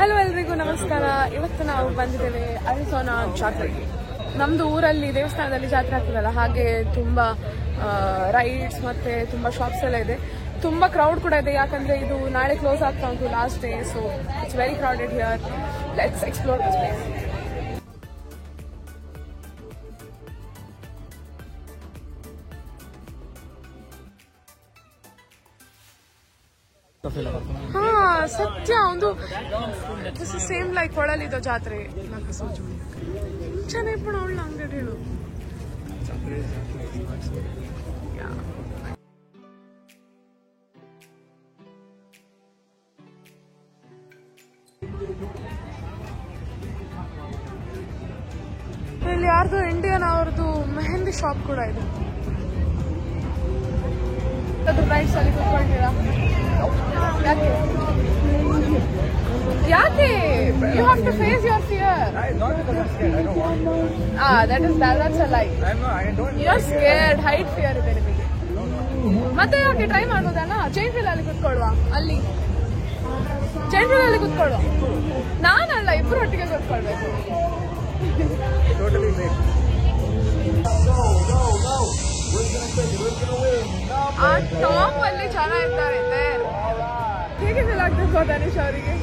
Hello ಎಲ್ರಿಗೂ ನಮಸ್ಕಾರ. ಇವತ್ತು ನಾವು ಬಂದಿದ್ದೇವೆ ಅರಿಜೋನಾ ಜಾತ್ರೆಗೆ. ನಮ್ದು ಊರಲ್ಲಿ ದೇವಸ್ಥಾನದಲ್ಲಿ ಜಾತ್ರೆ ಆಗ್ತದಲ್ಲ, ಹಾಗೆ ತುಂಬಾ ರೈಡ್ಸ್ ಮತ್ತೆ ತುಂಬಾ ಶಾಪ್ಸ್ ಎಲ್ಲ ಇದೆ. ತುಂಬಾ ಕ್ರೌಡ್ ಕೂಡ ಇದೆ, ಯಾಕಂದ್ರೆ ಇದು ನಾಳೆ ಕ್ಲೋಸ್ ಆಗ್ತಾ ಉಂಟು, last day. So it's very crowded here. Let's explore this place. ಹಾ ಸತ್ಯ, ಒಂದು ಸೇಮ್ ಲೈಕ್ ಕೊಳಲಿದ್ದು ಜಾತ್ರೆ నాకు ಸೋಚು ಚೆನ್ನಾಗಿ ಪಣ ಅವಳ ಅಂಗಡಿ ಹೇಳು. ಇಲ್ಲಿ ಯಾರ್ದು ಇಂಡಿಯನ್ ಅವ್ರದ್ದು ಮೆಹಂದಿ ಶಾಪ್ ಕೂಡ ಇದೆ. ಅದು ರೈಟ್ಸ್ ಅಲ್ಲಿ ಕೂತ್ಕೊಳ್ತೀರಾ? ಯಾಕೆ? You have to face your fear. Not because I'm scared. I don't want to. That's a lie. I don't. You're scared. Height fear ಇದೆ ನಿಮಗೆ. ಮತ್ತೆ ಯಾಕೆ ಟ್ರೈ ಮಾಡೋದಲ್ಲ? ಚೈನ್ ವೀಲ್ ಅಲ್ಲಿ ಕೂತ್ಕೊಳ್ಳುವ. ಅಲ್ಲಿ ಚೈನ್ ವೀಲ್ ಅಲ್ಲಿ ಕೂತ್ಕೊಳ್ಳುವ. ನಾನಲ್ಲ, ಇಬ್ರು ಒಟ್ಟಿಗೆ ಕೂತ್ಕೊಳ್ಬೇಕು. Totally safe. Go. ಆ ಟಾಪ್ ಅಲ್ಲಿ ಜನ ಇರ್ತಾರೆ. ಹೇಗೆ ಫೀಲ್ ಆಗ್ತದೆ ಧನುಷ್ ಅವರಿಗೆ?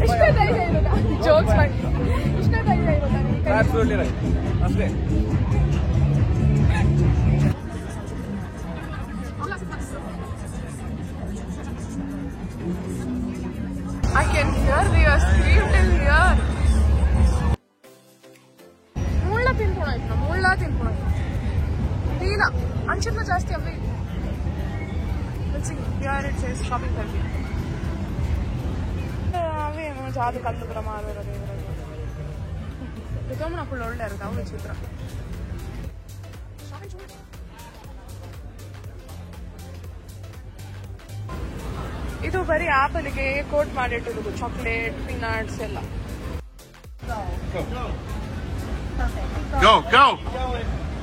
ಇಷ್ಟೇ ಧೈರ್ಯ ಇರೋದಾ? ಜೋಕ್ಸ್ ಮಾಡಿ ಇಷ್ಟೇ ಧೈರ್ಯ ಇರೋದಾ? Absolutely right. ಅಷ್ಟೇ. I can hear your scream till here. ಮುಳ್ಳ ತಿನ್ಕೊಳಾಯ್ತು. ತೀನ ಅಂಚಿನ ಜಾಸ್ತಿ ಅವೆ. Here it says shopping करके. ಅವೇ ಜಾದು ಕಲ್ಲು ಕೂಡ ಮಾರೋದು. ತೋಮನ ಫುಲ್ ಒಳ್ಳೆ ಇರುತ್ತೆ ಅವಳ ಚಿತ್ರ. ಇದು ಬರೀ ಆಪಲ್ಗೆ ಕೋಟ್ ಮಾಡಿಟ್ಟಿರೋದು, ಚಾಕ್ಲೇಟ್, ಪೀನಟ್ಸ್ ಎಲ್ಲ. Go.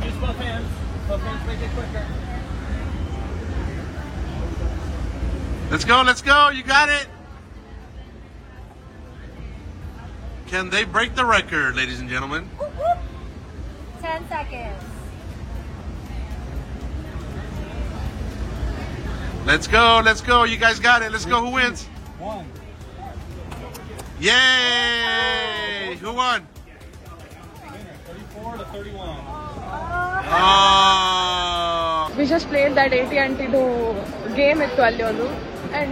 Use both hands. Both hands make it quicker. Let's go. You got it. Can they break the record, ladies and gentlemen? 10 seconds. Let's go. You guys got it. Let's go. Who wins? 1. Yay! Who won? 34 to 31. Oh! We just played that AT&T game ittu alli ondu, and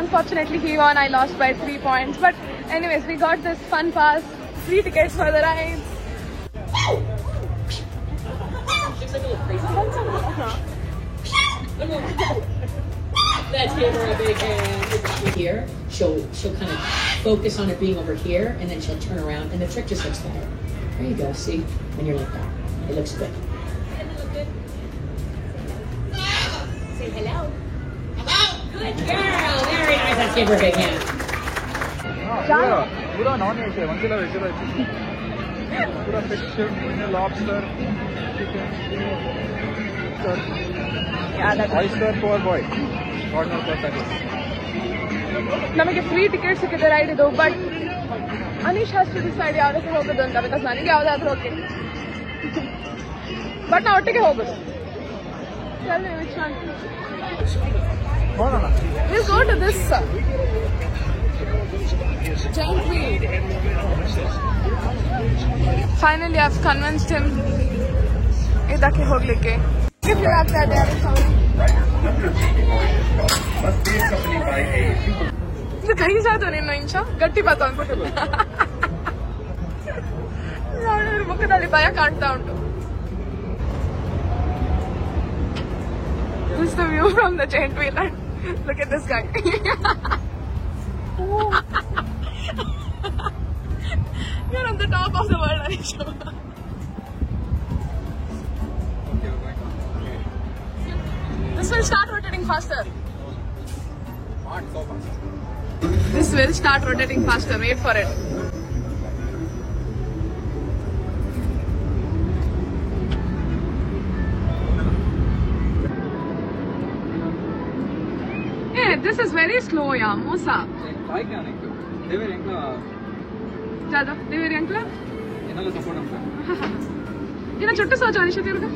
unfortunately he won. I lost by 3 points, but anyways we got this fun pass, free tickets for the rides. Let's give her a big hand. Here, she'll kind of focus on it being over here, and then she'll turn around, and the trick just looks better. There you go. See, when you're like that, it looks good. Say hello. Hello. Good girl. Very nice. Let's give her a big hand. Pura non-veg. Once veg. Pura fish, lobster, chicken, oyster, poor boy. God knows what that is. ನಮಗೆ free ticket ಸಿಕ್ಕಿದೆ ride ಇದು, but Aneesh has to decide ಯಾವ್ದಕ್ಕೆ ಹೋಗೋದು ಅಂತ. Because ನನಗೆ ಯಾವ್ದಾದ್ರು okay, but ನಾವು ಒಟ್ಟಿಗೆ ಹೋಗೋದು. Tell me which one. We'll go to this giant wheel. Finally I've convinced him ಇದಕ್ಕೆ ಹೋಗ್ಲಿಕ್ಕೆ. ಫೀಲ್ ಆಗ್ತಾ ಇದೆ ಇದು ಕೈ ಸಾತು ನಿನ್ನ ಇಂಚ ಗಟ್ಟಿ ಬಾತು ಅನ್ಬಿಟ್ಟು. ನೋಡಿದ್ರೆ ಮುಖದಲ್ಲಿ ಭಯ ಕಾಣ್ತಾ ಉಂಟು. This is the view from the giant wheel, and look at this guy. You're on the top of the world, Anisha. This will start rotating faster. Not so fast. This will start rotating faster. Wait for it. Hey, this is very slow, yeah. Mosa. Jada, devi yankla. Enalla support unta. Ina chottu socha Anisha tirga.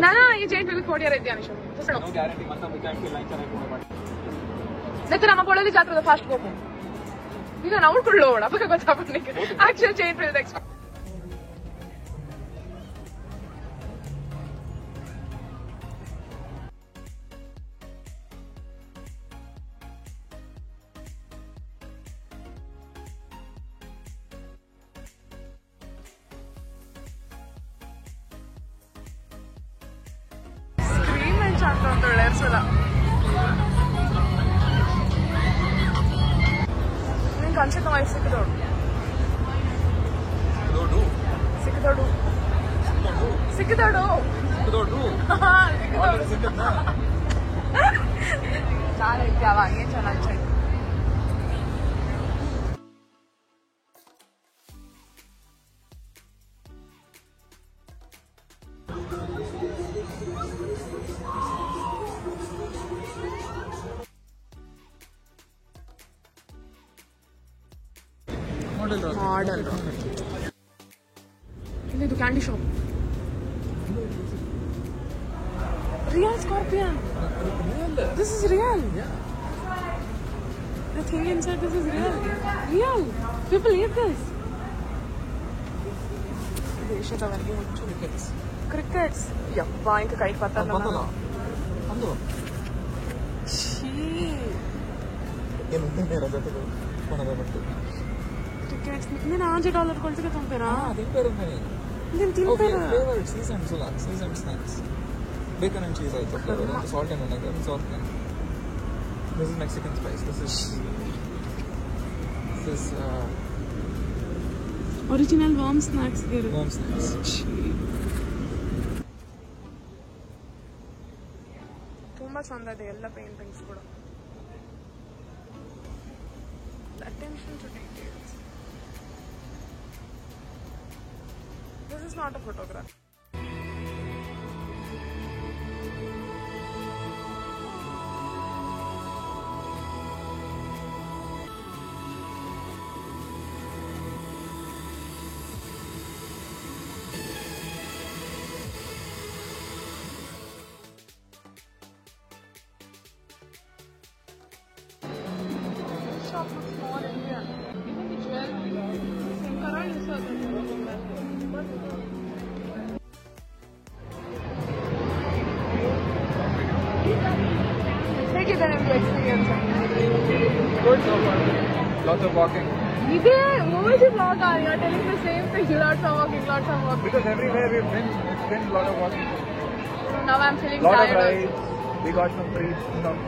Nana ee joint wheel ಕೊಡಿಯಾರ ಇದೆ Anisha. No guarantee manta mechanical line ಚೆನ್ನಾಗಿ ಮಾಡಿ. ನೆತ್ರ ನಮ್ಮ ಕೊಳ್ಳಲಿ ಜಾತ್ರದ fast ಹೋಗು. ಈಗ ನಾವು ಕೊಳ್ಳೋಣ ಅವಾಗ ಗೊತ್ತಾಗ್ಬೇಕು. Actual joint wheel expert. ಸಲ ನಿಂಗೆ ಅನ್ಸುತ್ತೆ ವಯಸ್ಸು ಸಿಕ್ಕಿದೋಡು చాలా ఇచ్చావా ఏం చాలా నచ్చాయి Model. This candy shop. Real scorpion. This is real. The thing inside this is real. Real. People eat this. Crickets. Yappa, inka kite pattalla. నేను $100 కొలిసిగా పంపారా నేను తింటాను season snacks bacon and cheese also flavor and salt and vinegar salt and this is Mexican spice this is original warm snacks here warm snacks ತುಂಬಾ ಚಂದ ಇದೆ ಎಲ್ಲ paintings ಕೂಡ attention to details. This is not a photograph. Shop looks small Indian. Even the jewelry, same color is Take it and experience. good so far lots of walking Ide movie vlog you are telling the same thing lots of walking because everywhere we've been it's been a lot of walking now I'm feeling lot tired of rides we got some free stuff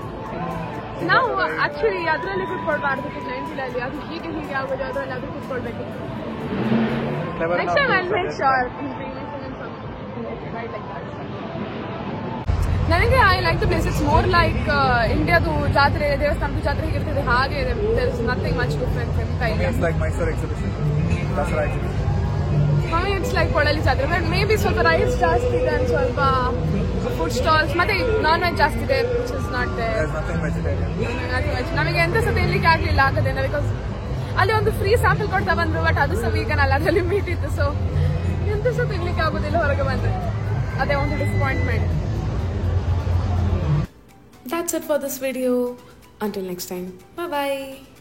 now actually ಅದರಲ್ಲಿ ಕೂತ್ಕೊಳ್ಬಾರ್ದು ನೈನ್ಟಿಲಲ್ಲಿ ಅದು ಹೀಗೆ ಆಗೋದು ಅದರಲ್ಲಿ ಅದು ಕೂತ್ಕೊಳ್ಬೇಕು next time I'll make sure right like that ನನಗೆ I like the place it's more like ಇಂಡಿಯಾದು ಜಾತ್ರೆ ದೇವಸ್ಥಾನದ ಜಾತ್ರೆ ಹೇಗಿರ್ತದೆ ಹಾಗೆ ಇದೆ there is nothing much different in Thailand it's like Mysore exhibition Dasara exhibition for me it's like ಕೊಡಲಿ ಜಾತ್ರೆ but maybe ಸ್ವಲ್ಪ rides ಜಾಸ್ತಿ ಇದೆ and ಸ್ವಲ್ಪ food stalls ಮತ್ತೆ non veg ಜಾಸ್ತಿ ಇದೆ which is not there there's nothing vegetarian ನಮಗೆ ಎಂತ ಸಹ ತಿನ್ಲಿಕ್ಕೆ ಆಗ್ಲಿಲ್ಲ ಆಗದೇನ ಬಿಕಾಸ್ ಅಲ್ಲಿ ಒಂದು ಫ್ರೀ ಸ್ಯಾಂಪಲ್ ಕೊಡ್ತಾ ಬಂದ್ರು ಬಟ್ ಅದು ಸಹ ವೀಗನ್ ಅಲ್ಲ ಅದರಲ್ಲಿ ಮೀಟ್ ಇತ್ತು ಸೊ ಎಂತ ಸಹ ತಿನ್ಲಿಕ್ಕೆ ಆಗೋದಿಲ್ಲ ಹೊರಗೆ ಬಂದ್ರೆ ಅದೇ ಒಂದು disappointment That's it for this video. Until next time. Bye bye.